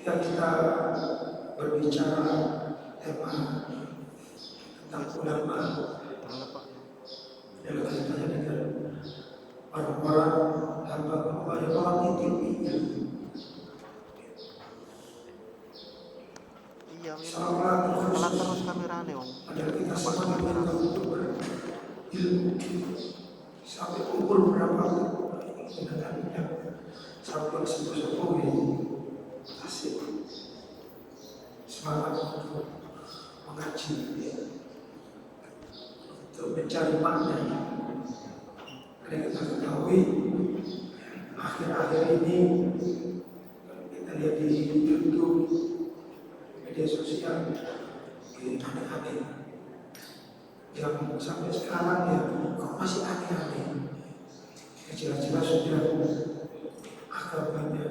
Ketika kita berbicara tema tentang ulama, adalah kaitannya dengan orang-orang hamba Allah yang mengikuti salah terus kameranya adalah kita semua diminta untuk berilmu sampai umur berapa sampai sepuh-sepuh ini asik semangat untuk mengaji untuk mencari makna. Karena kita ketahui akhir-akhir ini kita lihat di YouTube, media sosial, aneh-aneh yang sampai sekarang ya kok masih aneh-aneh. Jelas-jelas sudah agamanya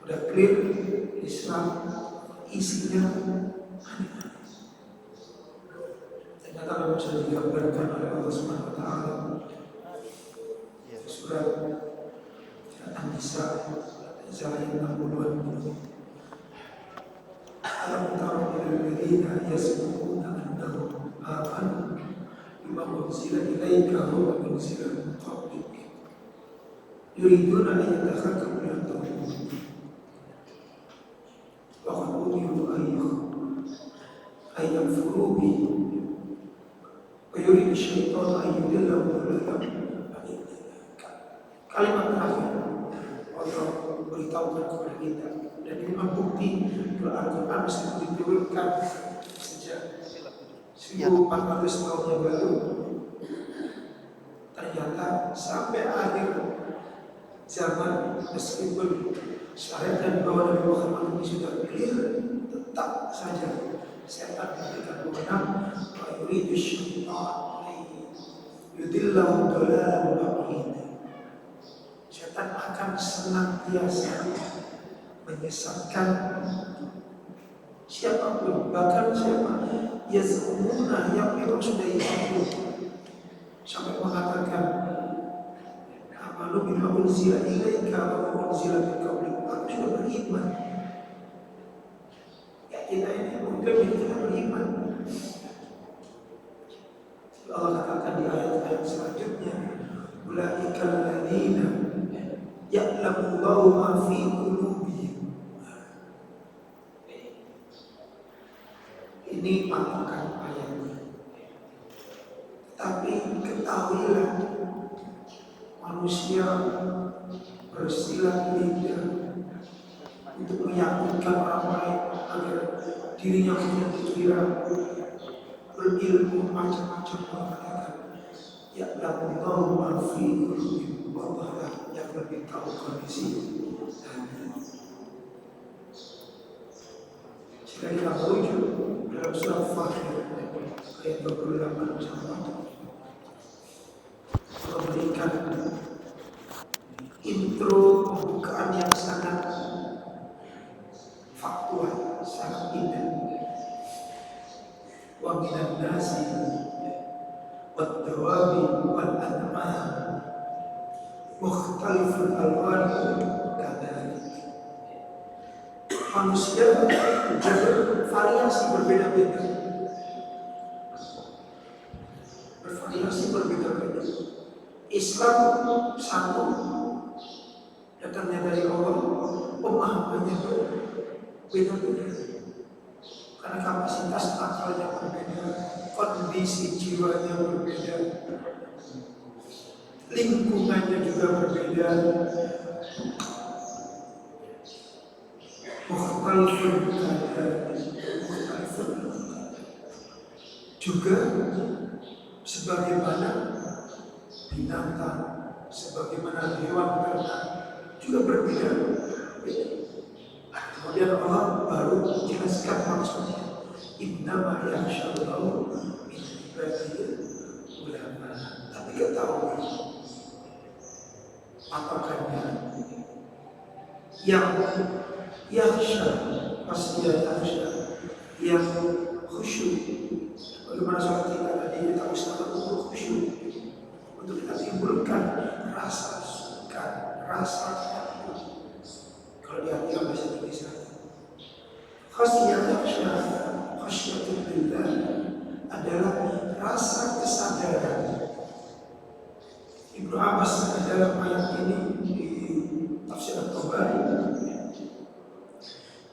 udah clear, Islam isinya aneh-aneh. Ternyata memang sudah digambarkan oleh Allah Subhanahu wa Ta'ala surat An-Nisa ayat 60-an. Alam tara ilal ladzina yasma'una annahum amanu bima unzila ilaika wa unzila min qablik yuriduna an yatakhakkamu ila tauhid wa qad umiru an yakfuru bihi wa yuridu syaitanu an yudillahum dhalalan. Kalimat terakhir Allah beritahukan kepada kita, dan ini membukti kalau Al-Quran mesti diturunkan sejak 1400 tahun yang lalu. Ternyata sampai akhir zaman, meskipun syariat dan bahwa Nabi Muhammad ini sudah clear, tetap saja setan memberikan wewenang wa yuridu syaitan yudillahum dhalalan ba'ida. Setan akan senantiasa menyesatkan siapapun, bahkan siapa yazumuna yang memang sudah Islam, sampai mengatakan amalu bima unzila ilaika wa unzila min qablik, aku sudah beriman. Ya kita ini mungkin kita beriman. Allah katakan di ayat-ayat selanjutnya, ulaikal ladzina ya'lamullahu ma fi qulubihim. Ini patokan ayatnya. Tapi ketahuilah, manusia bersilat lidah untuk meyakinkan orang lain agar dirinya punya pikiran, berilmu macam-macam, mengatakan ya'lamullahu ma fi qulubihim, Allah yang lebih tahu kondisi hati. Jika kita merujuk dalam surah Fatir ayat 28 sampai Allah berikan intro pembukaan yang sangat faktual, sangat indah. Wa minan nasi wad dawabi wal an'am mukhtalifun alwanuhu kadzalik. Manusia bervariasi berbeda-beda. Islam satu, datangnya dari Allah, pemahamannya beda-beda. Karena kapasitas akalnya berbeda, kondisi jiwanya berbeda, lingkungannya juga berbeda. Juga sebagaimana binatang, sebagaimana hewan ternak juga berbeda. Kemudian Allah baru menjelaskan maksudnya, innama yakhshallahu min ibadihi ulama. Tapi ketahui patokannya yang yakhsha, pasti yakhsha, yang khusyuk. Bagaimana sholat kita tadi, kita usahakan untuk khusyuk, untuk kita timbulkan rasa suka, rasa takut. Kalau di hati bahasa sebagai saya. Khasyatul billah adalah rasa kesadaran. Ibnu Abbas dalam ayat ini di tafsir At-Tabari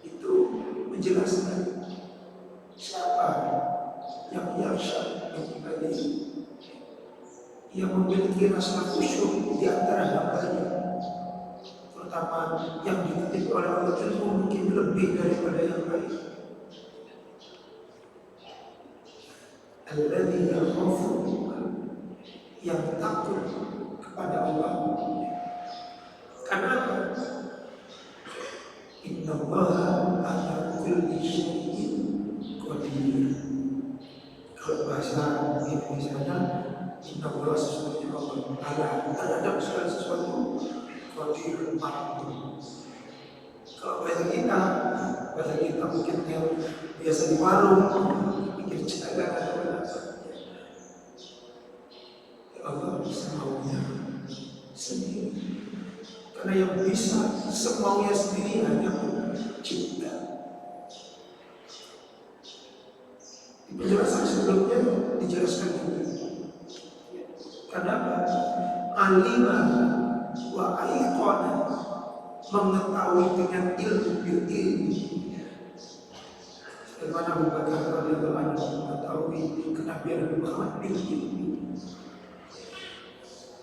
itu menjelaskan siapa yang yakhsha yang memiliki rasa khusyuk di antara hambanya, terutama yang dititip oleh Allah ilmu mungkin lebih daripada yang lain. Alladzi yakhafu, yang takut kepada Allah. Karena innallaha ala kulli syai'in qadir. Kalau bahasa Indonesia-nya innallaha sesungguhnya Allah terhadap segala sesuatu qadir mampu. Kalau bahasa kita mungkin yang biasa di warung pikir jalan atau apa. Allah bisa maunya sendiri. Karena yang bisa semaunya sendiri hanya mencipta. Di penjelasan sebelumnya dijelaskan juga. Kenapa? Alima wa aiqana, mengetahui dengan ilmu bil ilmu. Sebagaimana Abu Bakar radhiyallahu anhu mengetahui kenabian Nabi Muhammad bil ilmu.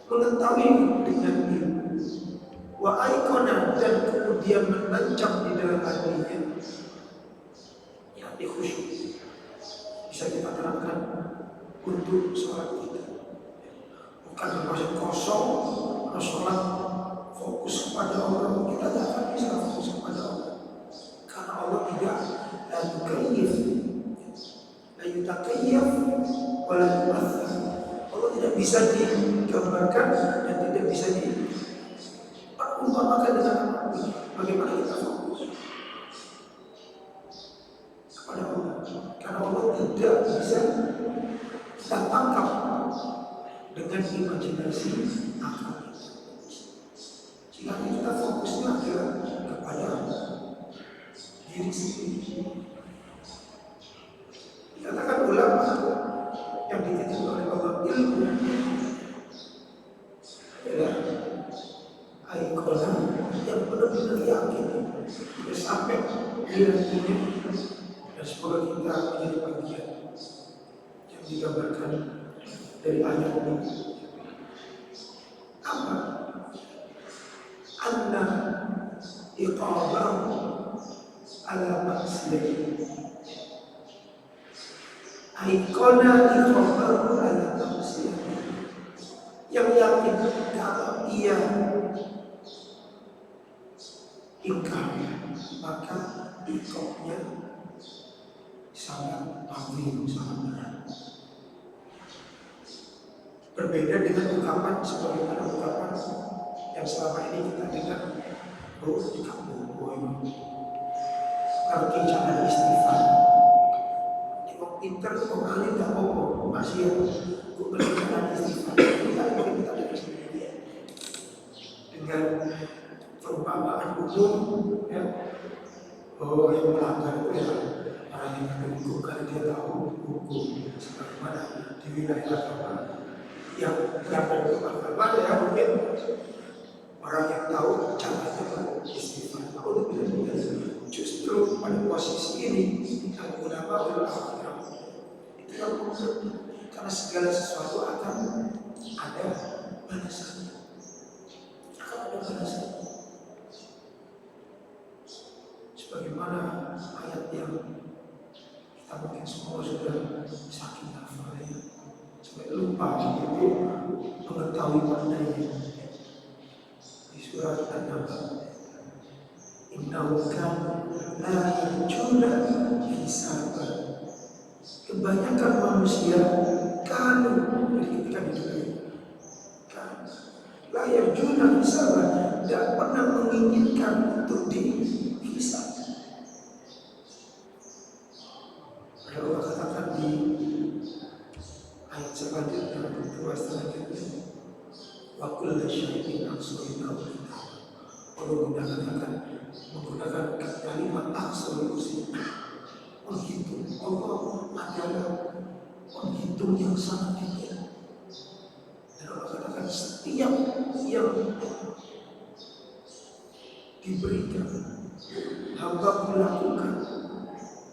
Mengetahui dengan ilmu, wa aikona, dan kemudian menancap di dalam hatinya, yakni khusyuk. Bisa kita terangkan untuk sholat kita, bukan bermaksud kosong. Kalau sholat fokus kepada Allah, kita tidak akan bisa fokus kepada Allah, karena Allah tidak la yutakayyaf wa la yumathal. Allah tidak bisa digambarkan dan tidak bisa diperumpamakan dengan apa. Bagaimana kita fokus kepada Allah, karena Allah tidak bisa kita tangkap dengan imajinasi akal. Jika kita fokusnya adalah kepada diri sendiri. Dikatakan ulama yang dititip oleh Allah ilmu adalah aikona, yang benar-benar yakin sampai nilai-nilai, dan semoga kita menjadi bagian yang digambarkan dari ayat ini. Apa? Anna iqabahu ala maksiyah. Aikona iqabahu ala maksiyah, yang yakin kalau ia ingkar, maka iqabnya sangat azim, sangat berat. Berbeda dengan ungkapan sebagaimana ungkapan yang selama ini kita dengar, oh kamu ngerti cara istighfar, kalau pinter tuh kali nggak mau masih yang ngerti cara istighfar. Kita mungkin kita dengar sendiri dengan perumpamaan umum, ya. Oh, yang melanggar itu ya orang yang berhukum, karena dia tahu hukum sebagaimana di wilayah agama. Yang melanggar itu agama ya mungkin orang yang tahu caranya istighfar. Aku lebih justru pada posisi ini yang ulama itu yang mengerti, karena segala sesuatu akan ada balasannya. Sebagaimana ayat yang kita mungkin semua sudah saking hafalnya sampai lupa itu mengetahui maknanya. Di surat An-Nahl, innahu kana la yarjuna hisaba. Kebanyakan manusia kalau ketika di dunia la yarjuna hisaba, tidak pernah menginginkan untuk dihisab. Allah katakan di ayat selanjutnya, kedua selanjutnya, wa kullu syai'in ahsaynahu. Allah menggunakan kata solusi. Menghitung Allah adalah penghitung yang sangat detail. Dan Allah katakan setiap yang diberikan hamba melakukan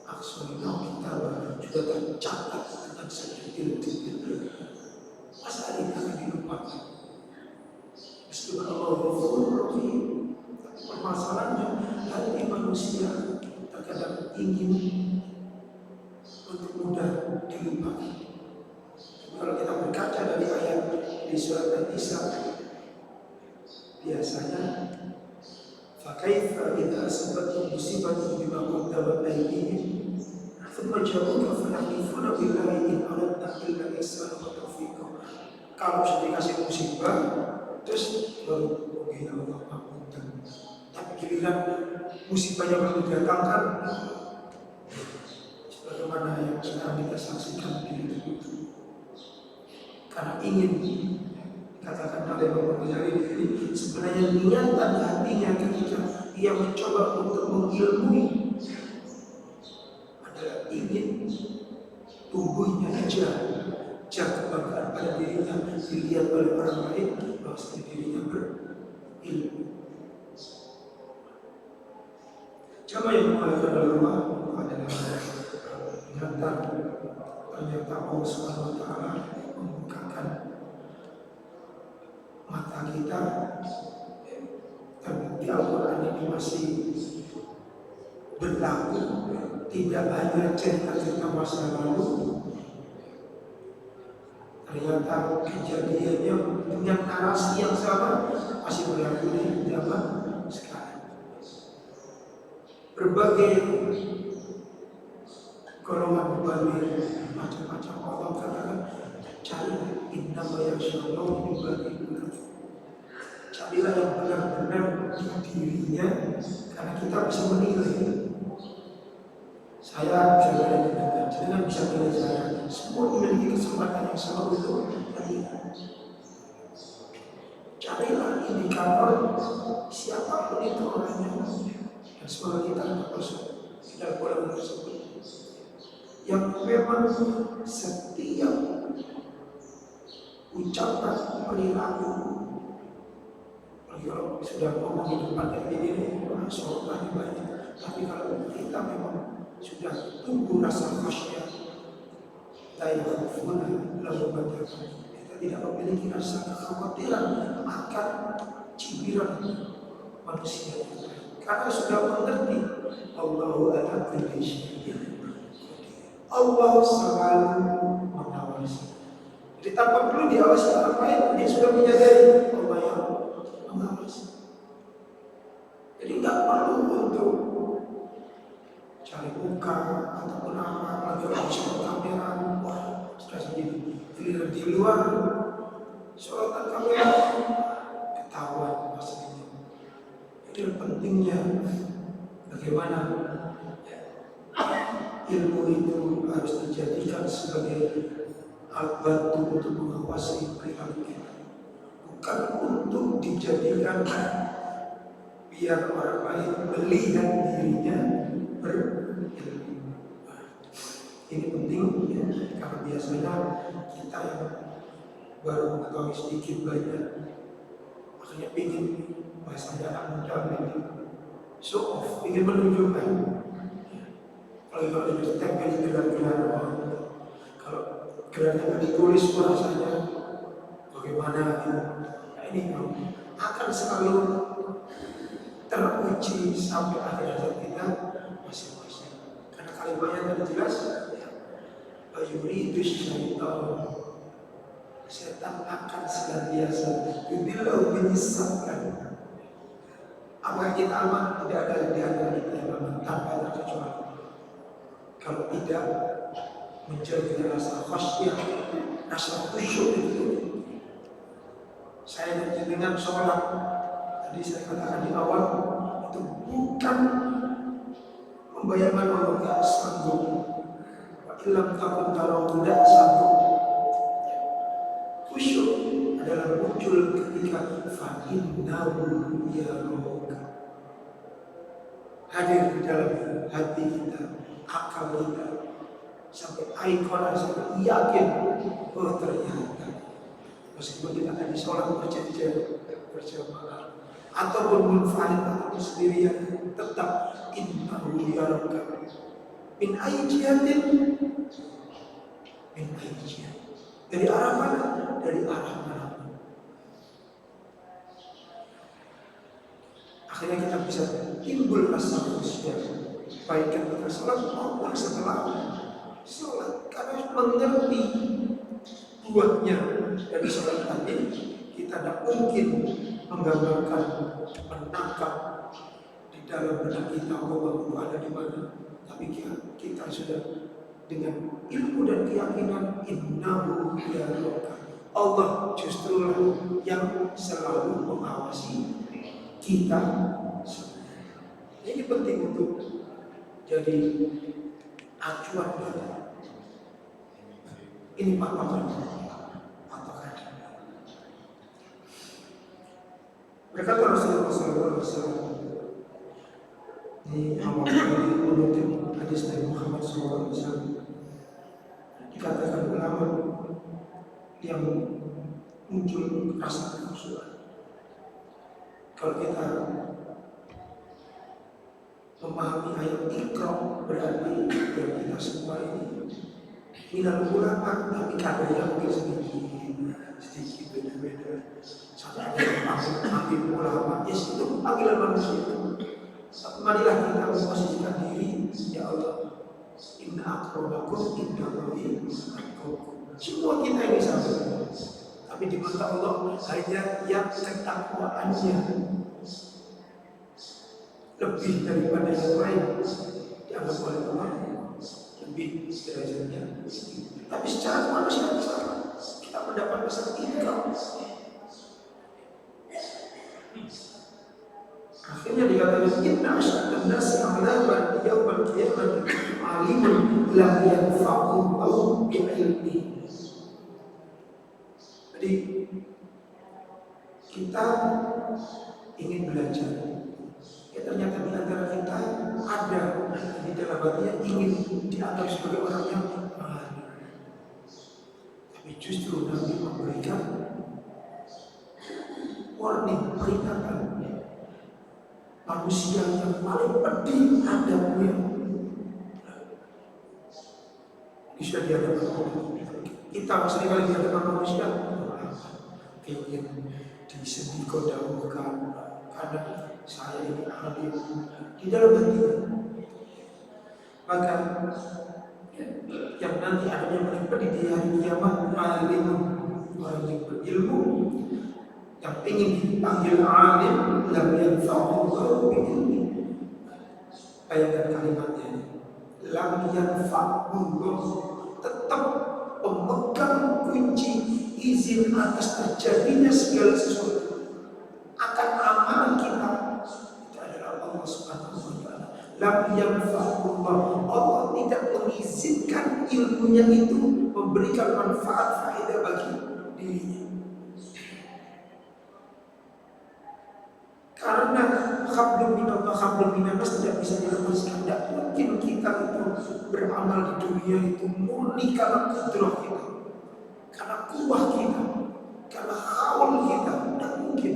aksional kita sudah tercatat dengan sedetil-detil. Masa ini akan dilupakan? Meskipun Allah Ghafurur Rahim, tapi permasalahannya hati manusia terkadang ingin untuk mudah dilupakan. Kalau kita berkaca dari ayat di surat An-Nisa, biasanya fakaifa idza asabatkum musibatun bima qaddamat aydihim thumma ja'uka fayahlifuna billahi in aradna illa ihsanan wa tawfiqa. Kalau sudah dikasih musibah terus baru begini Allah mengapunten. Tapi giliran musibahnya baru didatangkan, sebagaimana yang sekarang kita saksikan di YouTube, karena ingin katakan oleh Bapak Ghazali ini, sebenarnya niatan hatinya ketika ia mencoba untuk mengilmui adalah ingin tumbuhnya kebanggaan pada dirinya, dilihat oleh orang lain bahwa dirinya berilmu. Siapa yang mengatakan oleh Allah adalah ternyata Allah Subhanahu Wa Taala membukakan mata kita, terbukti Al-Quran ini masih berlaku, tidak hanya cerita-cerita masa lalu. Ternyata kejadiannya dengan narasi yang sama masih berlaku di zaman sekarang. Berbagai golongan berbagai macam-macam Allah katakan, cari innama yasyallahu min ibadihi. Carilah yang benar-benar di dirinya, karena kita bisa menilai. Saya bisa menilai, jangan bisa menilai saya. Semua memiliki kesempatan yang sama untuk menilai. Carilah indikator siapapun itu orangnya, dan semoga kita tidak boleh tersebut yang memang setiap ucapan perilaku. Kalau sudah ngomong di depan kayak gini, orang sholat banyak. Tapi kalau kita memang sudah tumbuh rasa khasyat, lalu bagaimana kita tidak memiliki rasa kekhawatiran akan cibiran manusia, karena sudah mengerti Allahu ala kulli syai'in qadir. Allah selalu mengawasi. Jadi tanpa perlu diawasi orang lain, dia sudah menyadari Allah yang mengawasi. Jadi nggak perlu untuk cari muka ataupun apa, lagi orang kamera, wah sudah sendiri. Di luar sorotan kamera ketahuan maksudnya. Itu pentingnya bagaimana ilmu itu harus dijadikan sebagai alat bantu untuk mengawasi perilaku kita, bukan untuk dijadikan biar orang lain melihat dirinya berilmu. Ini penting ya, karena biasanya kita yang baru mengetahui sedikit banyak, makanya ingin bahasanya anak muda ini show off, ingin menunjukkan. Kalau ditempel di gelar-gelar orang, kalau gelarnya ditulis bahasanya bagaimana gitu, nah ini akan selalu teruji sampai akhir hayat kita masing-masing. Karena kalimatnya tadi jelas, yuridu syaitan, setan akan senantiasa yudillahu menyesatkan. Apa kita aman? Tidak ada di antara kita yang aman tanpa terkecuali kalau tidak menjaga rasa khasyah, rasa khusyuk itu. Saya dengan sholat tadi saya katakan di awal, itu bukan membayangkan Allah tidak sanggup, ilam takut kalau tidak sanggup. Khusyuk adalah muncul ketika fa'innahu yaroka, hadir di dalam hati kita, akal kita, sampai aikona, sampai yakin, oh ternyata meskipun kita tadi sholat berjamaah ataupun munfarid ataupun sendirian, tetap innahu yaraka min ayyi jihatin, min ayyi jihat, dari arah mana? Dari arah mana? Akhirnya kita bisa timbul rasa khusyuk, baik ketika sholat maupun setelah sholat, karena mengerti buahnya dari sholat tadi. Kita tidak mungkin menggambarkan, menangkap di dalam benak kita bahwa itu ada di mana, tapi kita sudah dengan ilmu dan keyakinan innahu yaraka, Allah justru yang selalu mengawasi kita. Ini penting untuk jadi acuan kita. Ini patokan. Berkata Rasulullah SAW di awal menurut hadis dari Muhammad SAW, dikatakan ulama yang muncul rasa kekhusyuan. Kalau kita memahami ayat Iqra, berarti yang kita semua ini minal ulama, tapi kadarnya mungkin sedikit beda-beda. Sampai panggil ulama, ya itu panggilan manusia itu. Marilah kita memposisikan diri, ya Allah, inna akramakum indallahi atqakum. Semua kita ini sama, tapi di mata Allah hanya yang ketakwaannya lebih daripada yang lain dianggap oleh Allah lebih derajatnya. Tapi secara manusia sama, kita mendapat pesan Iqra. Akhirnya dikatakan inna asyaddan nasi 'adaban yaumil qiyamah alimun lam yanfa'u bi'ilmi. Jadi kita ingin belajar. Ya ternyata di antara kita ada di dalam hatinya ingin dianggap sebagai orang yang tapi justru Nabi memberikan warning, peringatan. Manusia yang paling pedih adabnya bisa dihadapan Allah. Kita sering kali dihadapan manusia ingin disedihkan karena saya ini alim di dalam hati. Maka yang nanti adanya paling pedih di hari kiamat, alim, orang yang berilmu, yang ingin dipanggil alim, lam yanfa'u bi'ilmi. Bayangkan kalimatnya, lam yanfa'u, tetap pemegang kunci izin atas terjadinya segala sesuatu akan amalan kita itu adalah Allah Subhanahu wa Ta'ala. Lam yanfa'u, Allah tidak mengizinkan ilmunya itu memberikan manfaat faedah bagi dirinya. Karena hablum minallah, hablum minannas tidak bisa dilepaskan. Tidak mungkin kita itu beramal di dunia itu murni karena kudrah kita, karena kuah kita, karena haul kita. Tidak mungkin.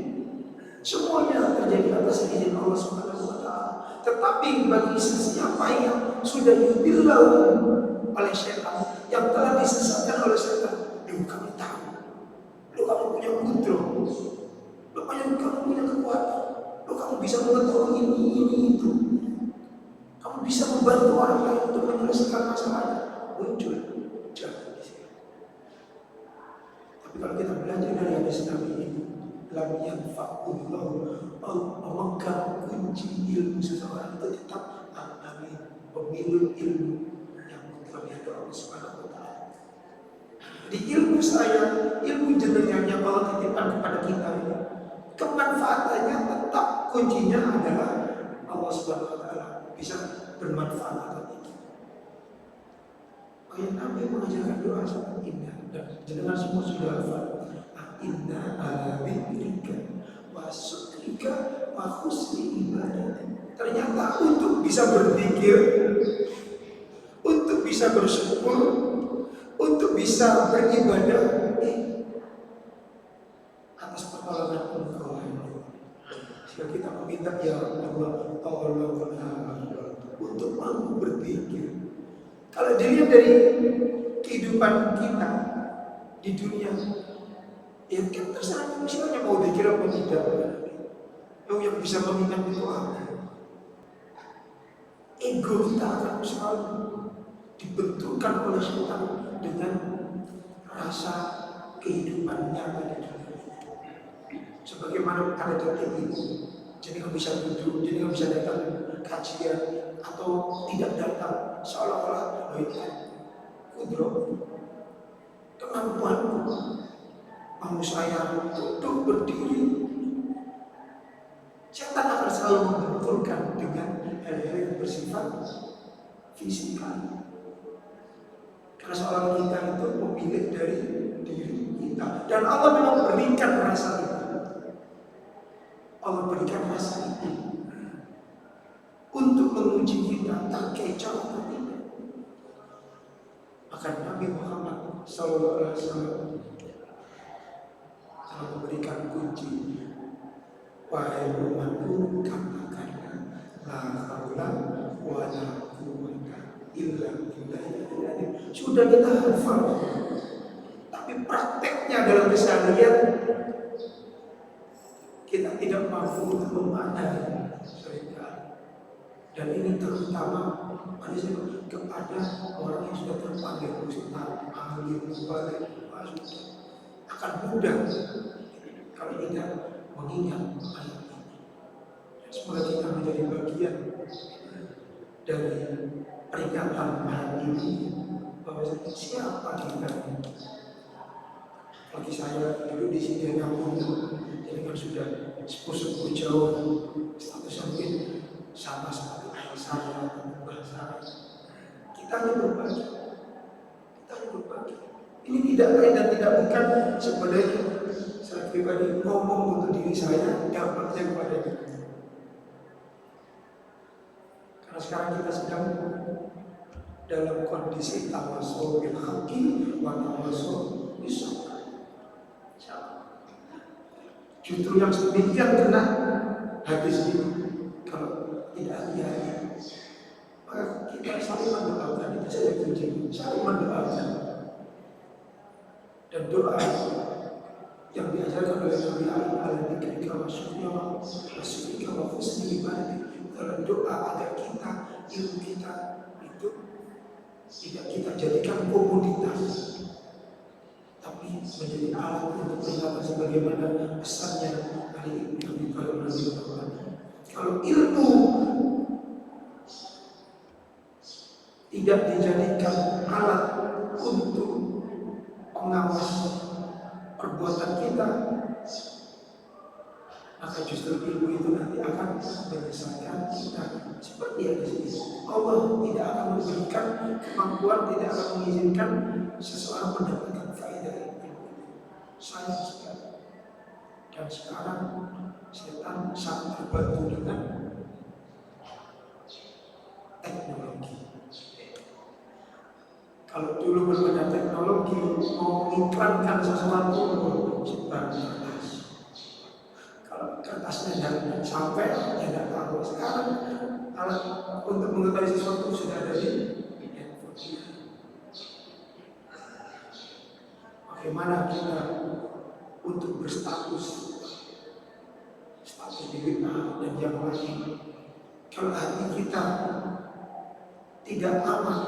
Semuanya terjadi atas izin Allah Subhanahu wa Ta'ala. Tetapi bagi siapa yang sudah yubillahu oleh syaitan, yang telah disesatkan oleh syaitan, kamu tahu, kamu punya kudrah, kamu punya kekuatan. Kamu bisa mengetahui ini itu. Kamu bisa membantu orang lain untuk menyelesaikan masalahnya. Muncul jangan di sini. Tapi kalau kita belajar dari hadis Nabi ini, lam yanfa'ullahu, memegang kunci ilmu seseorang itu tetap Nabi, pemilik ilmu yang mutlak dari Allah Subhanahu wa Ta'ala. Di ilmu saya, ilmu jenengan yang Allah titipkan kepada kita ini, kemanfaatannya tetap kuncinya adalah Allah Subhanahu wa Ta'ala, bisa bermanfaat atau tidak. Ayat Nabi mengajarkan doa sangat indah dan jenengan semua sudah hafal. Inna ala bikrika wa syukrika wa husni ibadah. Ternyata untuk bisa berpikir, untuk bisa bersyukur, untuk bisa beribadah atas pertolongan Engkau. Jika kita meminta ya Allah, tolonglah untuk mampu berpikir. Kalau dilihat dari kehidupan kita di dunia, ya kan terserah manusianya mau pikir apa tidak. Yang bisa mengingat itu apa? Ego kita akan selalu dibenturkan oleh setan dengan rasa kehidupan nyata di dunia. Sebagaimana ada dalam itu, jadi nggak bisa duduk, jadi nggak bisa datang kajian atau tidak datang, seolah-olah itu kudro kemampuanku mau saya duduk berdiri. Setan akan selalu membenturkan dengan hal-hal yang bersifat fisikal. Karena seorang kita itu pemilik dari diri kita, dan Allah memang berikan rasa itu. Allah berikan rasa itu untuk menguji kita terkecoh atau tidak. Maka Nabi Muhammad SAW telah memberikan kunci. Wahai umatku, katakanlah la haula wa la quwwata illa billah. Sudah kita hafal, tapi prakteknya dalam keseharian kita tidak mampu untuk memaknai seringkali. Dan ini terutama kepada orang yang sudah terpanggil ustaz, ahli, mubalik, akan mudah kalau tidak mengingat ayat ini. Semoga kita menjadi bagian dari peringatan ayat ini, bahwa siapa kita. Bagi saya dulu di sini kampung, jadi kan sudah sepuh jauh, statusnya mungkin sama seperti ayah saya, mbah saya. Kita ini berbagi, Ini tidak lain dan tidak bukan sebenarnya saya pribadi ngomong untuk diri saya, dampaknya kepada diri. Karena sekarang kita sedang dalam kondisi tawasul bil haqqi wa tawasul bis sabr. Justru yang sedemikian kena hadis ini. Kalau tidak hati-hati, maka kita saling mendoakan. Itu saja kunci, saling mendoakan. Dan doa yang diajarkan oleh Nabi Al-Dzikr wa syukur wa husni ibadah adalah doa agar kita, ilmu kita itu tidak kita jadikan komoditas, tapi menjadi alat untuk peringatan sebagaimana pesannya Ali bin Abi Thalib radhiyallahu anhu. Kalau ilmu tidak dijadikan alat untuk pengawas perbuatan kita, maka justru ilmu itu nanti akan menyesatkan kita. Seperti yang di sini, Allah tidak akan memberikan kemampuan, tidak akan mengizinkan seseorang mendapatkan faedah ilmu. Sayang sekali. Dan sekarang setan sangat terbantu dengan teknologi. Kalau dulu belum ada teknologi, mau mengiklankan sesuatu sebar kertas. Kalau kertasnya tidak sampai, tidak tahu. Sekarang alat untuk mengetahui sesuatu sudah ada di handphone. Bagaimana kita untuk berstatus di WA dan yang lain? Kalau hati kita tidak aman,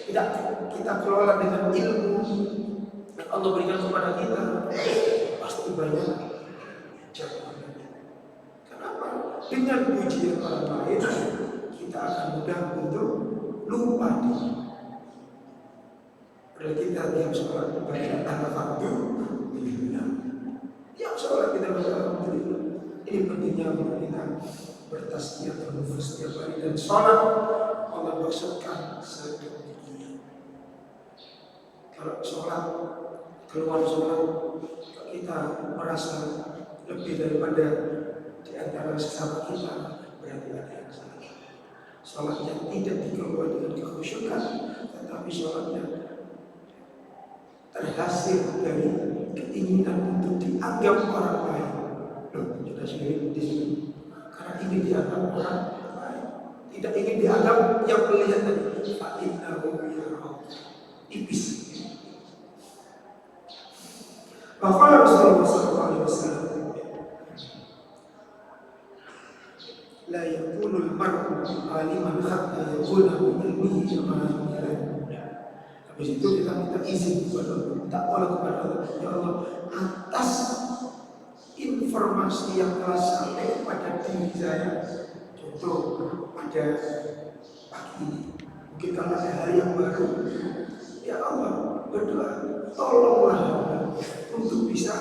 tidak kita kelola dengan ilmu yang Allah berikan kepada kita, pasti banyak jatuhnya. Kenapa? Dengan pujian orang lain kita akan mudah untuk lupa diri. Kalau kita diam sholat banyak alhamdulillah, diam sholat kita baca alhamdulillah. Ini pentingnya kita bertasbih bernufus setiap hari, dan sholat Allah maksudkan sedemikian. Kalau sholat, keluar sholat, kita merasa lebih daripada di antara sesama kita berarti ada yang salah. Sholat yang tidak dikelola dengan kekhusyukan, tetapi sholatnya terhasil dari keinginan untuk dianggap orang lain. Loh, sudah sendiri di sini. Karena ingin dianggap orang lain, tidak ingin dianggap yang melihat tadi. Fa'innahu yarau. Iblis. Maka Rasulullah SAW, la yakunul mar'u aliman hatta yakuna min ilmihi amalan. Habis itu kita minta izin kepada Allah, takwa kepada Allah, ya Allah, atas informasi yang telah sampai pada diri saya. Contoh pada pagi ini, mungkin kalau ada hal yang baru, ya Allah, berdoa, tolonglah untuk bisa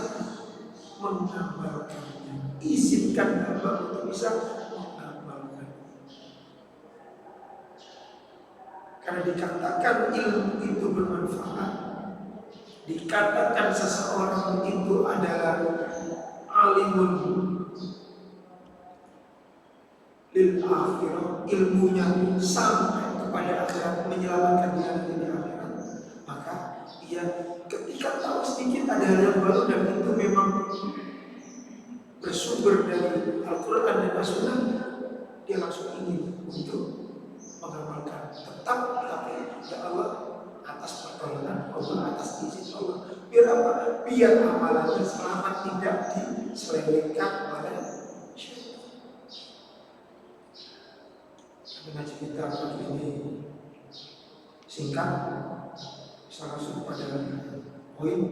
mengamalkannya. Izinkan hamba untuk bisa mengamalkan. Karena dikatakan ilmu itu bermanfaat, dikatakan seseorang itu adalah alimun lil akhirah, ilmunya sampai kepada akhirat, menyelamatkan dia di akhirat, maka ia ketika tahu sedikit ada hal yang baru dan itu memang bersumber dari Al-Quran dan As-Sunnah, dia langsung ingin untuk mengamalkan. Tetap tapi ya Allah, atas pertolongan Allah, atas izin Allah, biar apa? Biar amalannya selamat, tidak diselewengkan oleh syaitan. Mengaji kita pagi ini singkat, bisa langsung pada poin.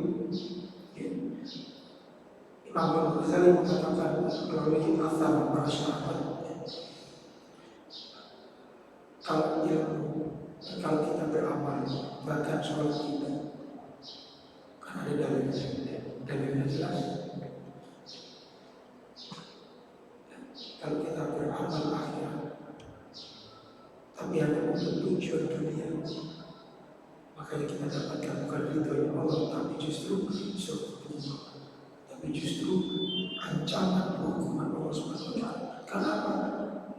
Imam Al-Ghazali mengatakan melalui asal para sahabat, kalau kita beramal, bahkan sholat kita, kan ada dalilnya jelas. Kalau kita beramal akhir, tapi hanya untuk tujuan dunia, maka yang kita dapatkan bukan ridho Allah, tapi justru surga, tapi justru ancaman hukuman Allah SWT. Kenapa?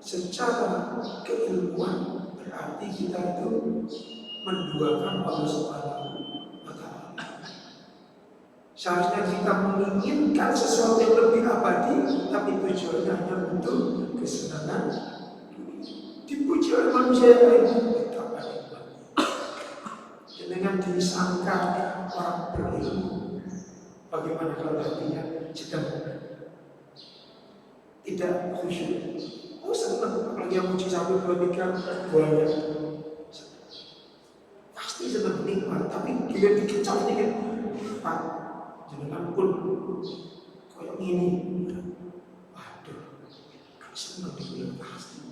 Secara keilmuan berarti kita itu menduakan Allah SWT. Seharusnya kita menginginkan sesuatu yang lebih abadi, tapi tujuannya hanya untuk kesenangan dunia. Dipuji oleh manusia yang lain, betapa hebatnya. Dengan disangka orang berilmu, bagaimana kalau hatinya sedang tidak khusyuk? Oh senang, apalagi yang muji sampai 2-3 buahnya, pasti senang nikmat. Tapi dia dikecap dikit, Pak, jangan pun kayak gini. Waduh, kan senang dibilang pasti.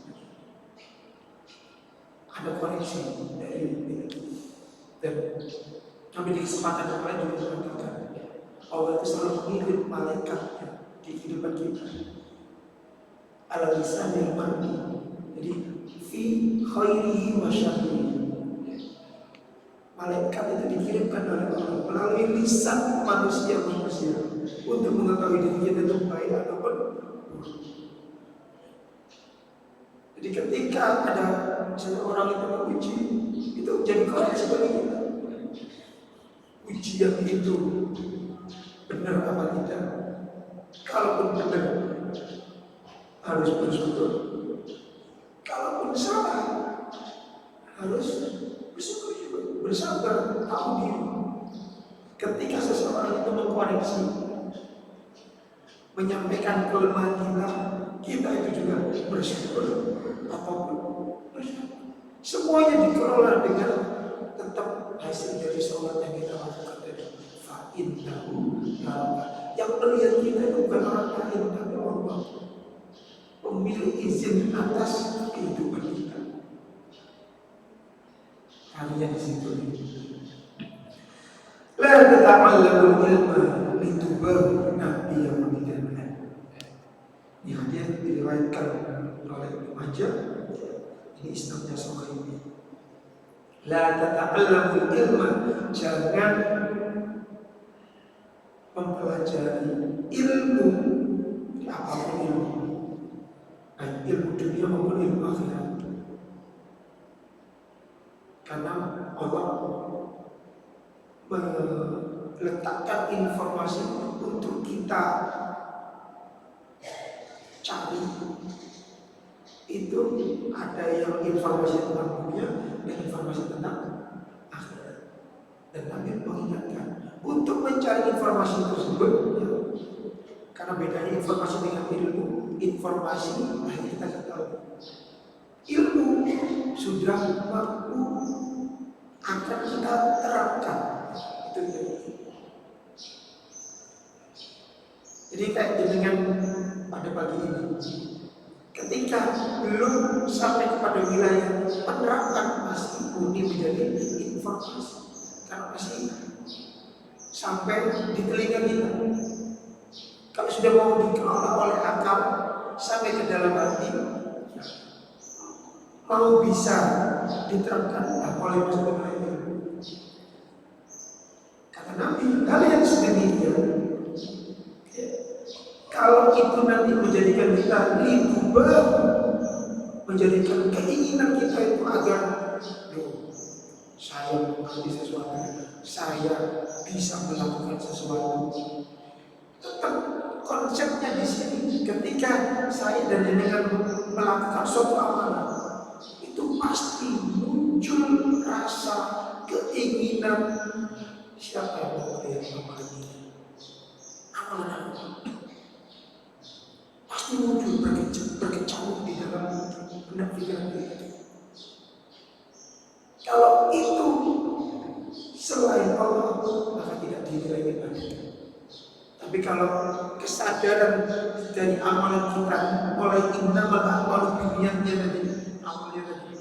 Ada koneksi dari dan kami di kesempatan yang lain juga mengatakan Allah itu selalu mengirim malaikatnya di kehidupan kita. Ala lisanil mar'i, jadi fi khairihi wa syarrihi. Malaikat itu dikirimkan oleh Allah melalui lisan manusia untuk mengetahui dirinya itu baik ataupun buruk. Jadi ketika ada seseorang yang memuji, itu jadi koreksi bagi kita. Ujian itu benar apa tidak? Kalaupun benar, harus bersyukur. Kalaupun salah, harus bersyukur juga, bersabar, tahu diri. Ketika seseorang itu mengkoreksi, menyampaikan kelemahan kita itu juga bersyukur. Apapun bersyukur. Semuanya dikelola dengan tetap hasil dari sholat yang kita lakukan tadi. Fa'innahu yaraka. Yang melihat kita itu bukan orang lain, tapi Allah, pemilik izin atas kehidupan kita. Hanya di situ. La tata'allamul ilma litubahu nabi yang meninggalkan. Ini hadis diriwayatkan oleh Ibnu Majah. Ini isnadnya sahih. La tata'allamul ilma, jangan mempelajari ilmu, apapun ilmu. baik ilmu dunia maupun ilmu akhirat. Karena Allah meletakkan informasi untuk kita cari. Itu ada yang informasi tentang dunia dan informasi tentang akhirat. Dan Nabi mengingatkan untuk mencari informasi tersebut, ya, karena bedanya informasi dengan ilmu. Informasi kita tahu, ilmu sudah mampu akan kita terapkan. Itu dia. Jadi kayak dengan pada pagi ini, ketika belum sampai kepada wilayah penerapan, masih murni menjadi informasi, karena masih sampai di telinga kita. Kalau sudah mau dikelola oleh akal sampai ke dalam hati, mau bisa diterapkan oleh maksudnya ini. Kata Nabi, hal yang sedemikian, kalau itu nanti menjadikan kita riba, menjadikan keinginan kita itu agar saya mengerti sesuatu, saya bisa melakukan sesuatu. Tetap konsepnya di sini, ketika saya dan jenengan melakukan suatu amalan, itu pasti muncul rasa keinginan siapa yang mau melihat amalan ini. Amalan apa? Pasti muncul berkecamuk di dalam benak pikiran kita. Kalau itu selain Allah, maka tidak dinilai ibadah. Tapi kalau kesadaran dari amalan kita mulai innamal a'malu binniyati tadi, amalnya tadi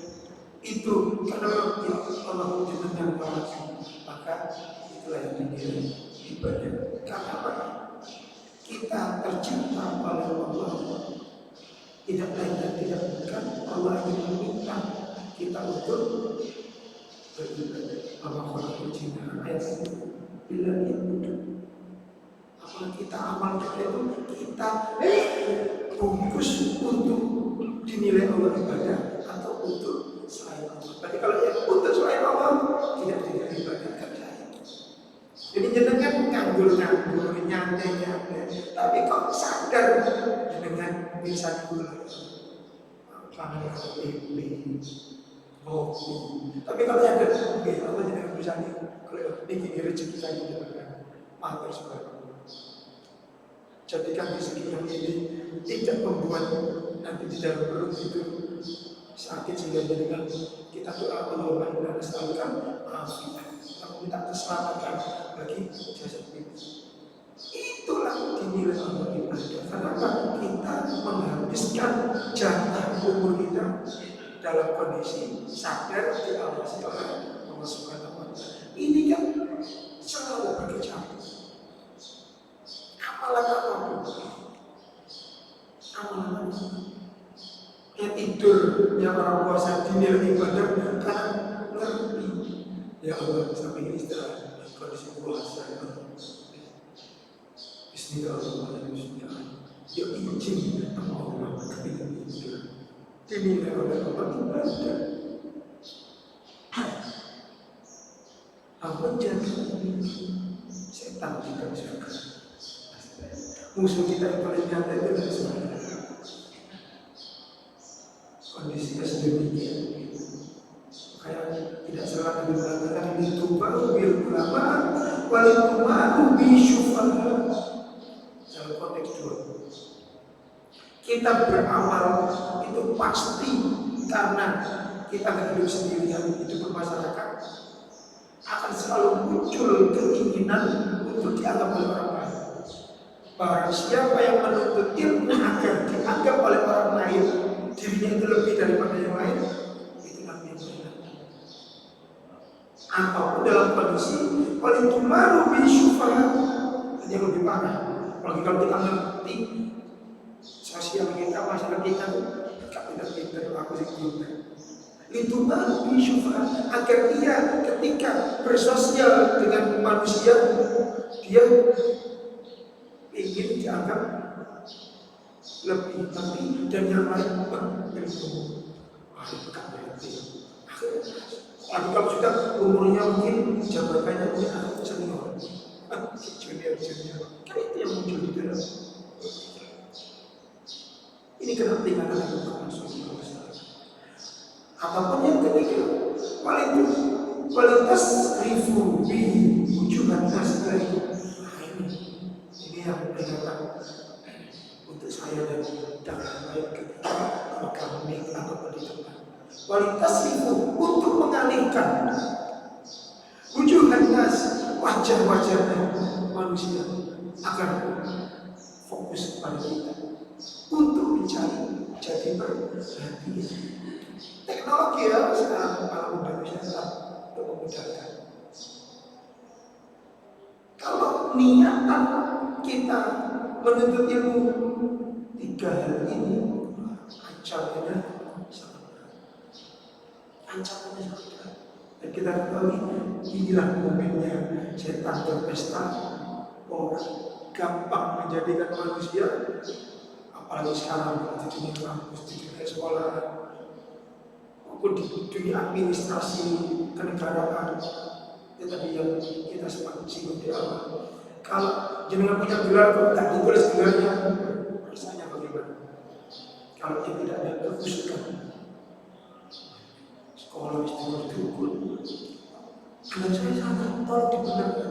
itu karena Allah menjenengan maka itulah yang dinilai ibadah. Karena apa? Kita tercipta oleh Allah, tidak lain dan tidak bukan Allah yang meminta kita untuk beribadah. Allah Subhanahu ayat bila itu amal kita, amal kita itu kita bungkus untuk dinilai Allah ibadah atau untuk selain Allah. Berarti kalau yang untuk selain Allah tidak dinilai ibadah kerja. Jadi jenengan nganggur nyantai, tapi kok sadar jenengan bisa dulu pangan kopi. Tapi kalau ada oke, Allah jenengan bisa nih kalau ini rezeki saya jenengan matur subhanallah. Jadikan rezeki yang ini tidak membuat nanti di dalam perut itu sakit sehingga jenengan kita doa Allah dan selalukan afiat. Kita minta keselamatan bagi jasad kita. Itulah dinilai Allah ibadah. Kenapa kita menghabiskan jatah umur kita dalam kondisi sadar diawasi oleh Allah Subhanahu wa Ta'ala. Ini kan selalu berkecamuk. Amalan apapun, amalan yang tidur, yang orang puasa dinilai ibadah karena ngerti. Ya Allah, sampai ini istirahat kondisi puasa. Bismillahirrahmanirrahim. Ya izin Allah ketika tidur dinilai oleh Allah ibadah. Apa jadi setan tidak suka. Musuh kita yang paling nyata itu adalah sebenarnya kondisinya sedemikian. Kayak tidak salah Nabi mengatakan itu baru bil ulama walitu ma'u bi syufa'a. Dalam konteks dua, kita beramal itu pasti karena kita hidup sendirian, hidup bermasyarakat, akan selalu muncul keinginan untuk dianggap oleh orang lain. Barang siapa yang menuntut ilmu agar dianggap oleh orang lain dirinya itu lebih daripada yang lain, itu Nabi yang benar. Atau dalam kondisi paling tumaru bi syufa'a, yang lebih parah. Apalagi kalau kita ngerti sosial kita, masyarakat kita tidak pintar, aku sih pintar. Itu baru syufa'a, agar dia ketika bersosial dengan manusia dia ingin dianggap lebih, tapi dan yang lain itu bukan berarti. Tapi kalau sudah umurnya mungkin jabatannya mungkin anak senior, junior, kan itu yang muncul di dalam. Ini kepentingan Rasulullah SAW. Apapun yang ketiga, kualitas rifu bi wujudan nasra itu. Ini yang peringatan untuk saya dan lain ketika kami atau di tempat. Kualitas rifu untuk mengalihkan wujudan nas, wajah-wajah manusia agar fokus pada kita untuk mencari jadi perhatian. Teknologi ya sekarang para manusia sangat memudahkan. Kalau niatan kita menuntut ilmu, 3 hal ini ancamannya sangat berat. Ancamannya sangat berat. Dan kita ketahui inilah momennya setan berpesta. Orang gampang menjadikan manusia, apalagi sekarang di dunia kampus, di dunia sekolah, maupun di dunia administrasi kenegaraan. Itu tadi yang kita sempat singgung di awal. Kalau jenengan punya gelar kok tak ditulis gelarnya, rasanya bagaimana? Kalau dia tidak ada kekhususan, sekolah istimewa dukun, gelar saya sangat tolong dibenarkan.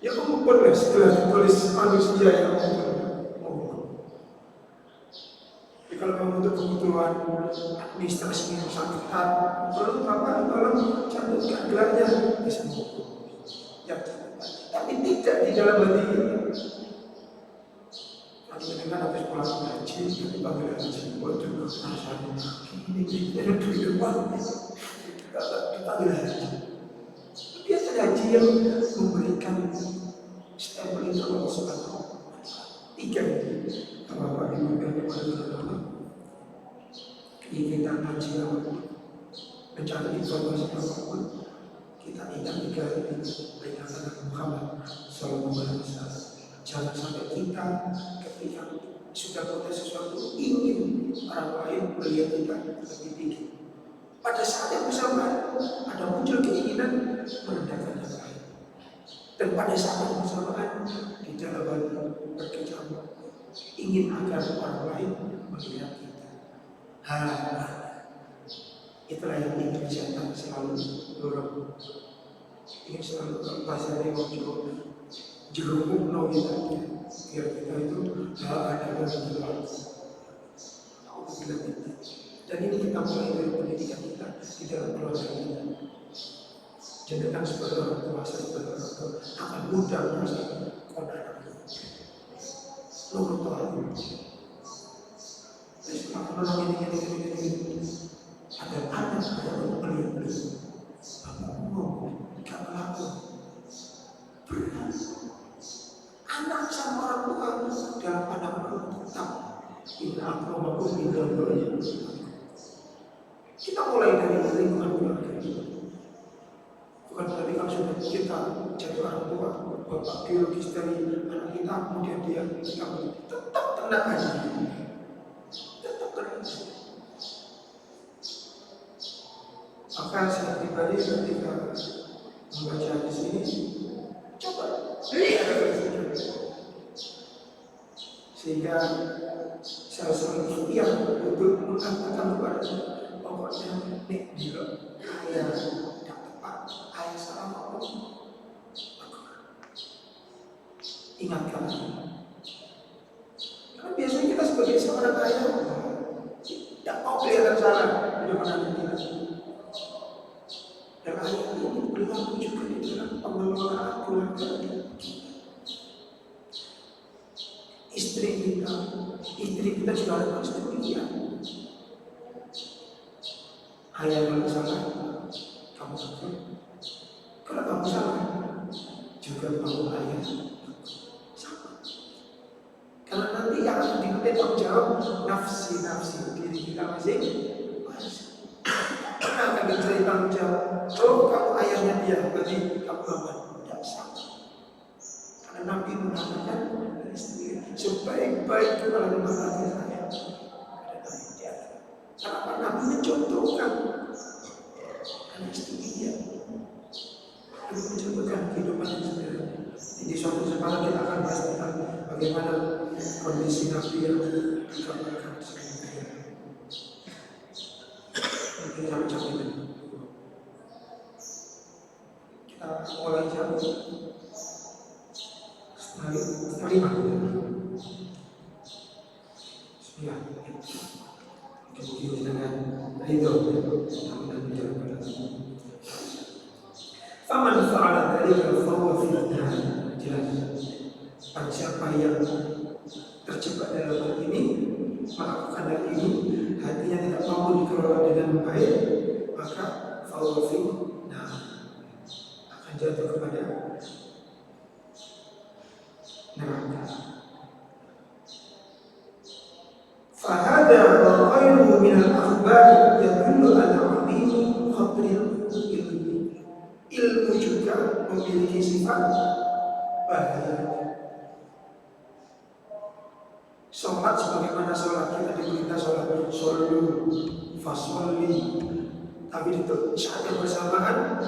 Ya kumpul setelah ditulis manusia yang kalau kamu untuk kebutuhan administrasi yang sangat ketat, perlu apa? Tolong cantumkan gelarnya, bisa ya, tapi tidak di dalam hati kita. Nanti dengan habis pulang haji, nanti panggil haji, waduh, rasanya ini itu di depan, dipanggil haji. Biasanya haji yang memberikan stempel itu Allah Subhanahu wa Ta'ala. 3 Bapak Ibu dan Bapak kita haji awal mencari informasi apapun, kita ingat 3 ini peringatan Muhammad SAW. Jangan sampai kita ketika sudah punya sesuatu ingin orang lain melihat kita lebih tinggi. Pada saat yang bersamaan ada muncul keinginan merendahkan yang lain. Dan pada saat yang bersamaan di dalam hati berkecamuk ingin agar orang lain melihat kita. Itulah yang ingin setan selalu dorong. Ingin selalu bahasanya muncul jeruk no kita, biar kita itu ada yang dan ini kita mulai dari pendidikan kita di dalam keluarga kita. Jadikan sebagai orang dewasa, sebagai orang tua akan mudah merasakan konar. Nomor Tuhan. Setelah ini ada anak yang beli. Bapak mau tidak berlaku. Berat. Anak sama orang tua dalam pandangan Allah tetap. Bila aku mau tinggal kita mulai dari lingkungan keluarga kita. Bukan berarti kalau sudah kita jadi orang tua, bapak biologis dari anak kita, kemudian dia kita tetap tenang aja, tetap tenang. Maka saya pribadi ketika membaca di sini, coba sehingga saya selalu ikhtiar untuk mengatakan kepada pokoknya nek bila ayah tidak tepat, ayah salah mau ingatkan. Karena biasanya kita sebagai seorang ayah tidak mau kelihatan salah di depan anak kita. Dan ayah ini berlaku juga di dalam pengelolaan keluarga kita. Istri kita juga harus demikian. Ayah yang salah, kamu salah. Kalau kamu salah, juga kamu ayah sama. Karena nanti yang akan diminta tanggung jawab nafsi diri kita masing. Karena akan diberi tanggung jawab. Oh, kamu ayahnya dia, berarti kamu aman. Tidak sama. Karena Nabi mengatakan sebaik-baik kepala rumah tangga saya ada Nabi di antara. Kenapa Nabi mencontohkan karena istri dia mencontohkan kehidupan yang sebenarnya. Di suatu kesempatan kita akan bahas tentang bagaimana kondisi Nabi yang digambarkan sebenarnya. Mungkin sampai ini kita mulai jam setengah lima. Ya, mungkin dengan itu akan menjadi faman fa'ala dzalika fahuwa fi an-nar. Jelas. Barang siapa yang terjebak dalam hal ini, melakukan hal ini, hatinya tidak mampu dikelola dengan baik, maka fahuwa fi an-nar, akan jatuh kepada neraka. Fahada wa ghairuhu min al-akhbar yadullu ala 'azimi qadril ilmi. Ilmu juga memiliki sifat bahaya. Sholat sebagaimana sholat kita diperintah sholat shollu fasolli, tapi di saat yang bersamaan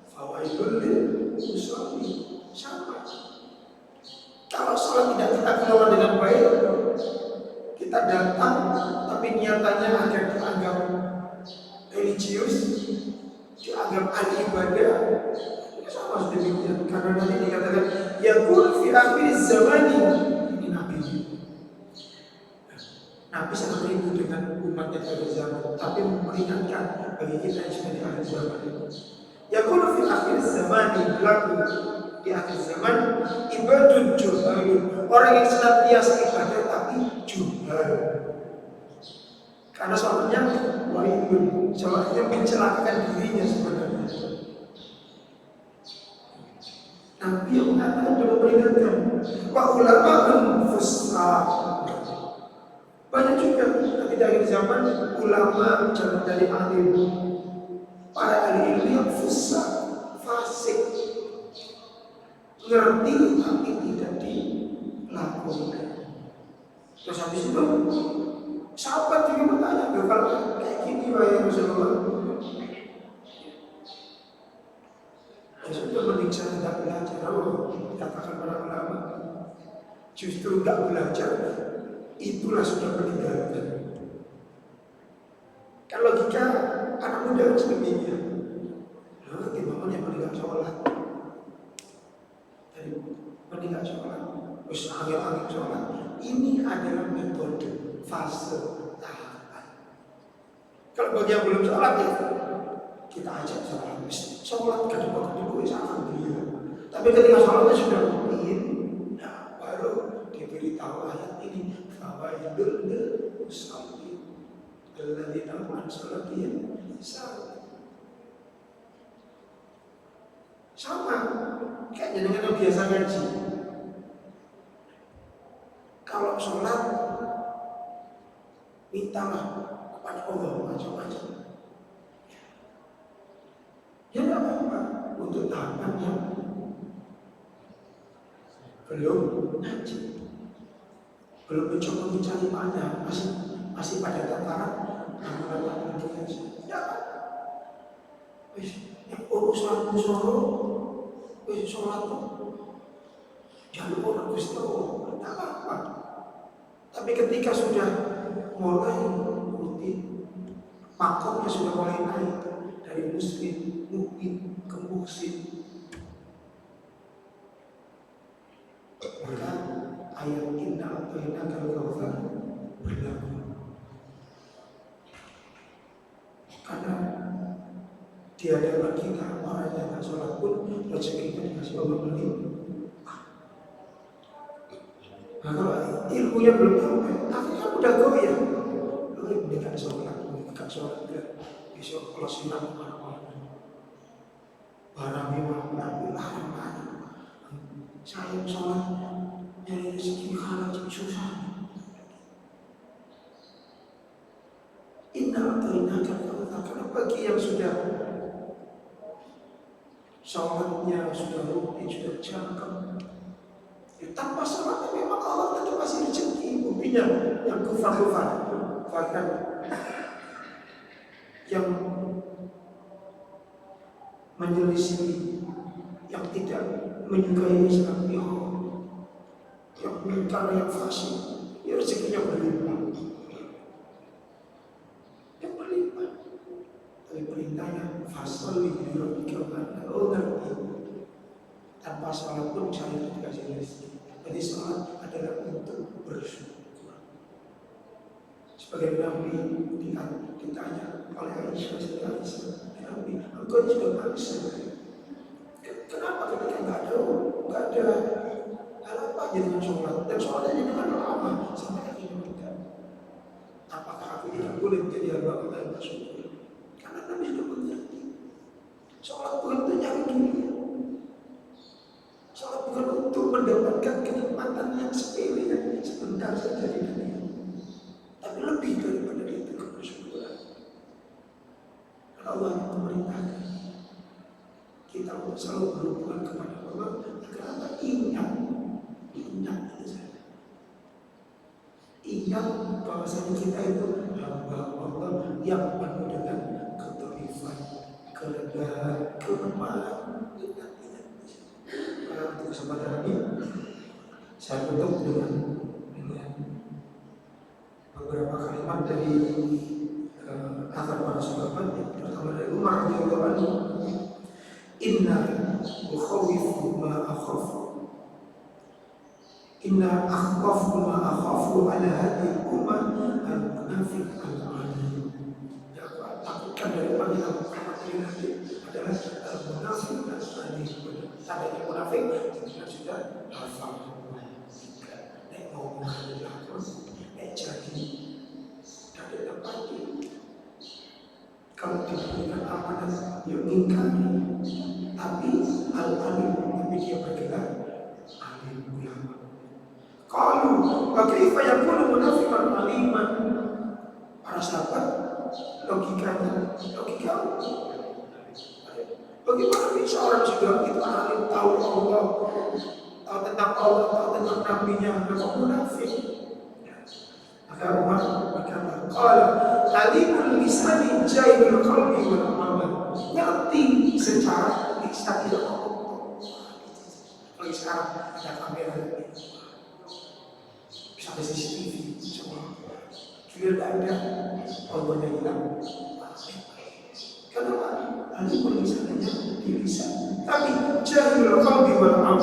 fawailul lil musholli, sama. Kalau sholat tidak kita kelola dengan baik, kita datang tapi niatannya agar dianggap religius, dianggap ahli ibadah, sama seperti itu. Karena nanti dikatakan yakun fi akhir zamani, ini Nabi. Nabi sangat rindu dengan umatnya pada zaman, tapi memperingatkan bagi kita yang sudah di akhir zaman. Yakun fi akhir zamani, berlaku di akhir zaman ibadun juhalun, orang yang senantiasa ibadah tapi juhal. Karena sholatnya wailun, sholatnya mencelakakan dirinya sebenarnya. Nabi yang mengatakan dan memperingatkan wa ulama'un fusaq. Banyak juga nanti di akhir zaman ulama jalan dari alim, para ahli ilmu yang fusaq, fasik, ngerti tapi tidak dilakukan. Terus habis itu sahabat juga bertanya, kalau kayak gini wahai Rasulullah, ya sudah mending saya tidak belajar. Katakan para ulama, justru tidak belajar itulah sudah meninggalkan. Kalau logika anak muda harus demikian. Timbangan yang meninggal sholat, dari meninggal sholat, terus akhir-akhir sholat, ini adalah metode fase tahapan. Kalau bagi yang belum sholat ya kita ajak sholat, sholat kedua alhamdulillah. Tapi ketika sholatnya sudah rutin, nah baru diberitahu ayat ini, fawailul lil musallin alladzina hum an sholatihim sahun. Sama kayak dengan yang biasa ngaji. Kalau sholat mintalah kepada Allah macam-macam. Ya tidak apa-apa untuk tahapan yang belum ngaji, belum mencoba mencari makna, masih pada tataran amalan ngaji. Ya, urusan musuh, sholat jangan lupa Gusti Allah, tidak apa-apa. Tapi ketika sudah mulai rutin, makomnya sudah mulai naik dari muslim, mukmin ke muhsin, maka ayat inna a'tainaka al-kautsar berlaku. Karena di hadapan kita orang yang tak sholat pun rezeki kita dikasih Allah berlimpah. Nah kalau ilmunya belum sampai, tapi kan udah goyah. Lu mendekat sholat, besok kalau sinar mana-mana, barang mewah, barang saya sholat nyari rezeki halal susah. Inna a'tainaka al-kautsar. Karena bagi yang sudah sholatnya sudah rutin, sudah jangkau, Tanpa sholat memang Allah tetap kasih rezeki. Buktinya yang kufar-kufar, bahkan yang menyelisih, yang tidak menyukai Islam, yang mengingkari, yang fasik, ya rezekinya berlimpah. Yang berlimpah. Tapi perintahnya fasoli di rabbika wanhar. Oh ngerti. Tanpa sholat pun saya dikasih rezeki. Jadi sholat adalah untuk bersyukur. Sebagai Nabi ditanya oleh Aisyah, Nabi, engkau sudah bangsa. Kenapa ketika nggak ada apa jadi sholat? Dan sholatnya dengan lama sampai akhirnya kita. Apakah aku tidak boleh menjadi hamba yang bersyukur? Karena Nabi sudah mengerti. Sholat bukan untuk nyari dunia. Sholat bukan untuk mendapatkan kenikmatan yang sepele dan sebentar saja di dunia. Tapi lebih daripada itu kebersyukuran. Karena Allah yang memerintahkan kita untuk selalu berhubungan kepada Allah. Karena ingat itu saja. Ingat bahwasanya kita itu hamba Allah yang penuh dengan ketaifan, kerendahan, kelemahan. Ingat. Untuk kesempatan ini saya tutup dengan beberapa kalimat dari athar para sahabat, terutama dari Umar radhiyallahu anhu. Inna ukhawifu ma akhafu. Inna akhwafu ma akhafu ala hadhihi ummah al-munafiq al-alim. Ya, aku takutkan dari panggilan umat ini nanti adalah al-munafiq al-alim. Sampai munafik sudah hafal. Nek ngomong dari aku, nek jadi dari tempat ini. Kalau diberikan amanah, dia ingkari. Tapi al-alim, tapi dia bergerak alim ulama. Kalau bagaimana yang pun munafikan aliman, para sahabat logika. Bagaimana bisa orang sudah begitu alim, tahu Allah, tahu tentang Allah, tahu tentang Nabi-Nya, kok munafik? Maka Umar berkata, "Qala alimul lisani jahilul qalbi wal amal." Ngerti secara lisan tidak ngomong. Kalau sekarang ada kamera, bisa ada CCTV, semua. Tidak ada Allahnya hilang. Kenapa? Hanya tulisannya di lisan. Tapi jahilul qalbi wal amal.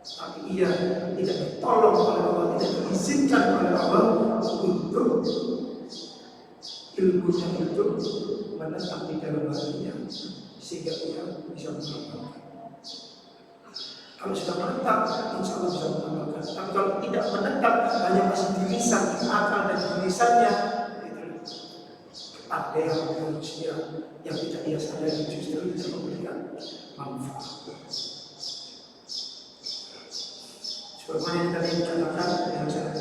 Tapi ia tidak ditolong oleh Allah, tidak diizinkan oleh Allah untuk ilmunya itu menetap di dalam hatinya sehingga ia bisa mengamalkan. Kalau sudah menetap, insya Allah bisa mengamalkan. Tapi kalau tidak menetap, hanya masih di lisan, di akal dan di lisannya, ada yang manusia yang tidak ia sadari justru bisa memberikan manfaat. Sebagaimana yang tadi dikatakan yang saya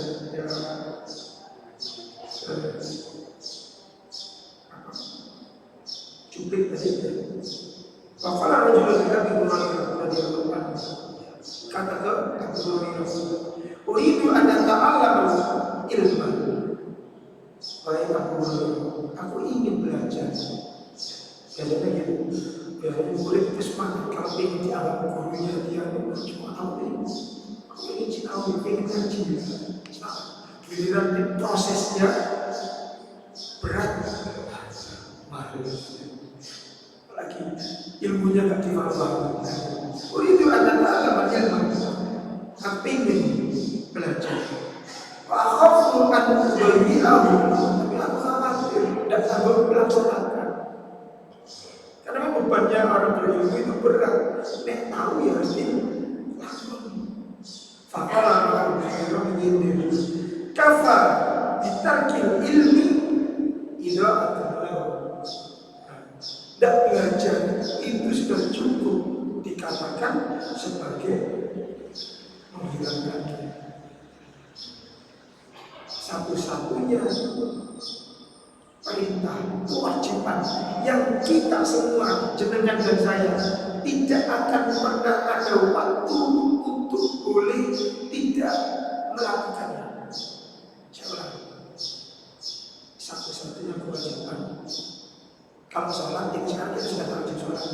cuplik tadi, bahwa Rasulullah tidak digunakan dia berpan. Kata ke Rasulullah, "Uridu an ta'allam ilmu." Baik aku ingin belajar. Biasanya gitu. Biasanya murid itu semangat kalau ingin dianggap gurunya dia cuma tahu. Aku ingin tahu, ingin ngaji. Giliran di prosesnya berat, malas. Apalagi ilmunya gak difahami. Itu adalah ilmu. Aku ingin belajar. Aku akan berbicara, tapi aku khawatir tidak sanggup melaksanakan. Karena bebannya orang berilmu itu berat. Nek tahu ya harus dilakukan. Fakalah orang begini. Kafa ditarkil ilmi ida atau tidak belajar itu sudah cukup dikatakan sebagai menghilangkan satu-satunya perintah kewajiban yang kita semua jenengan dan saya tidak akan pernah ada waktu untuk boleh melakukannya. Saya ulang, satu-satunya kewajiban kalau sholat, jadi sekarang kita sudah wajib sholat,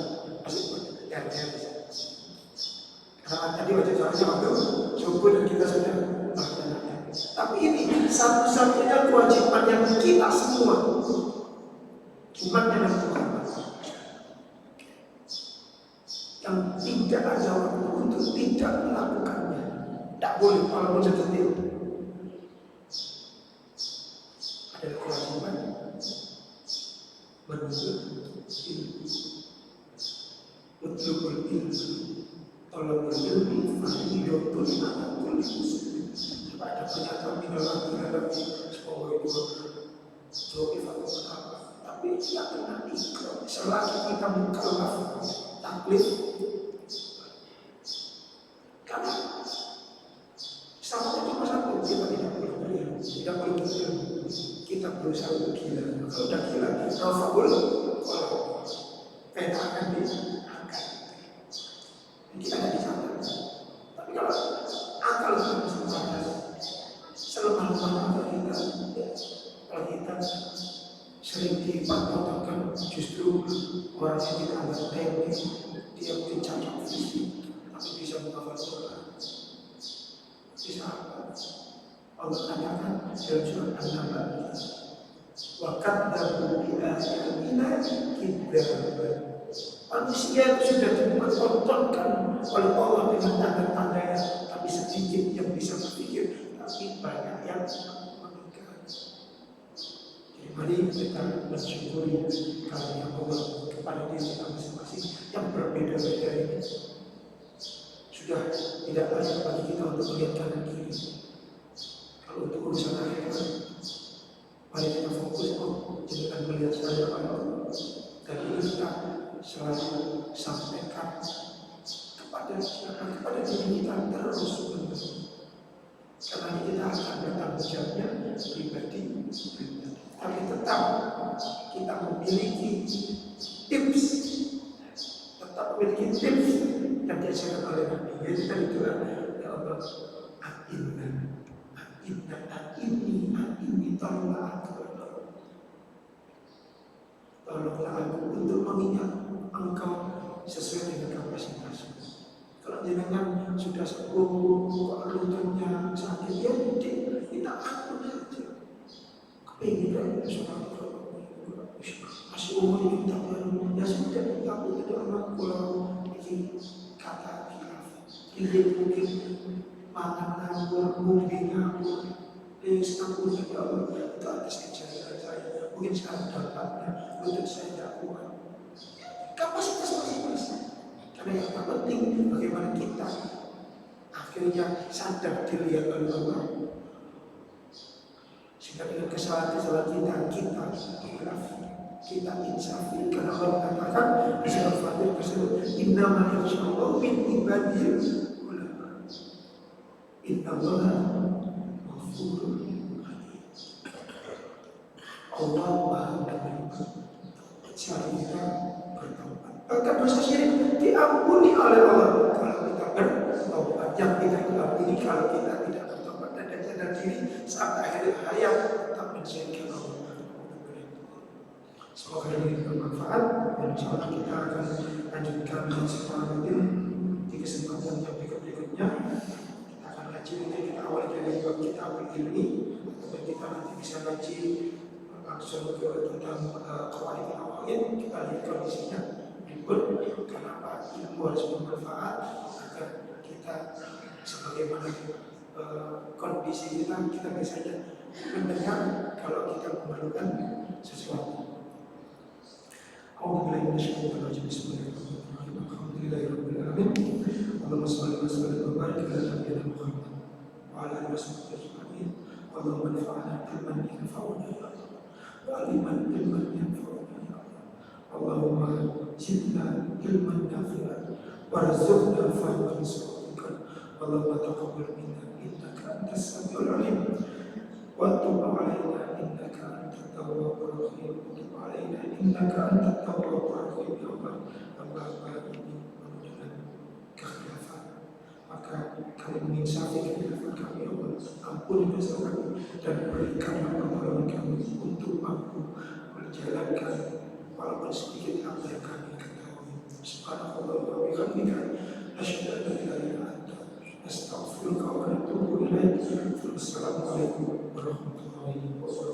masih ya bisa. Karena tadi wajib sholatnya waktu subuh dan kita sudah melaksanakan. Tapi ini satu-satunya kewajiban yang kita semua umat yang Muhammad yang tidak ada waktu untuk tidak melakukannya. Tidak boleh walaupun sedetik. Ada kewajiban menuntut ilmu, utlubul ilmu, tolong ilmu, fahidotun anakul muslim. Ada pernyataan di dalam sebuah itu joki faktor apa? Tapi tidak pernah ikrar. Selagi kita mukallaf taklif, karena syaratnya cuma satu, kita tidak boleh berilmu, tidak boleh berilmu. Kita berusaha untuk gila. Kalau udah gila, rafa'ul kalau peta akan diangkat. Kita tidak dicatat. Tapi kalau akal kita selemah-lemah kita, kalau kita sering dipantaukan justru orang yang kita anggap remeh, dia mungkin cacat fisik, tapi bisa menghafal Quran. Bisa apa? Allah katakan dalam surat An-Naml, wa kadzabu bi ayatina kidzaba. Manusia itu sudah dipertontonkan oleh Allah dengan tanda-tandanya, tapi sedikit yang bisa berpikir, tapi banyak yang mengingkari. Jadi mari kita bersyukuri karunia Allah kepada diri kita masing-masing yang berbeda-beda ini. Sudah tidak lagi bagi kita untuk melihat kanan kiri. Kalau untuk urusan akhirat, mari kita fokus jangan melihat saya Allah. Dan ini kita selalu sampaikan kepada diri kita terus-menerus. Karena kita akan bertanggung jawabnya pribadi. Tapi tetap kita memiliki tips, yang diajarkan oleh Nabi. Jadi tadi doa, ya Allah, ini tolonglah aku untuk mengingat Engkau sesuai dengan kapasitasmu. Kalau jenengan sudah sembuh, lututnya sakit, ya kita atur saja. Kepingin kan masih umur kita baru, ya sudah kita itu anak pulau ini kata khilaf. Ini mungkin makan ngawur, mungkin ngawur, setengah ya Allah, itu atas kejadian saya. Mungkin sekarang dampaknya lutut saya tidak kuat. Kapasitas masing-masing. Karena yang terpenting bagaimana kita akhirnya sadar dilihat oleh Allah. Sehingga dengan kesalahan kita ikhlas, kita insafi. Karena Allah katakan di surat Fatir tersebut, innamal yakhshallahu min ibadihil ulama. Innallaha ghafurur rahim. Allah Maha Penyayang. Cara kita bertaubat. Bahkan dosa syirik diampuni oleh Allah kalau kita bertaubat. Yang tidak diampuni kalau kita tidak bertaubat dan sadar diri sampai akhir hayat tetap mensyirikan Allah. Semoga ini bermanfaat dan insyaallah kita akan lanjutkan kesempatan ini di kesempatan yang berikutnya. Kita akan kaji nanti kita awal dari bab kitab ini atau kita nanti bisa kaji langsung ke tentang qawaid al-awaqid. Kita lihat kondisinya berikut. Kenapa ilmu harus bermanfaat agar kita sebagaimana kondisi kita bisa mendengar kalau kita memerlukan sesuatu. Alhamdulillah bismillahirrahmanirrahim. Alhamdulillahirabbil alamin. Allahumma shalli wa sallim wa barik ala nabiyyina Muhammad wa ala alihi washabbihi ajma'in. Allahumma anfa'na ilman yanfa'una ya Allah. Wa'aliman ilman yanfa'una ya Allah. Allahumma zidna ilman nafi'an warzuqna fahman su'atika. Allahumma taqabbal minna innaka antas samiul alim wa tub 'alaina innaka antat tawwabur rahim. Tub 'alaina innaka antat tawwabur rahim ya Allah. Allahumma ini dengan kekhilafan maka kami menginsafi kehidupan kami, ya Allah. Ampuni dosa kami dan berikanlah pertolongan kami untuk mampu menjalankan walaupun sedikit apa yang kami ketahui. Subhanallah wa bihamdika, asyhadu an la ilaha illa anta, astaghfiruka wa atubu ilaik. Wassalamualaikum warahmatullahi wabarakatuh.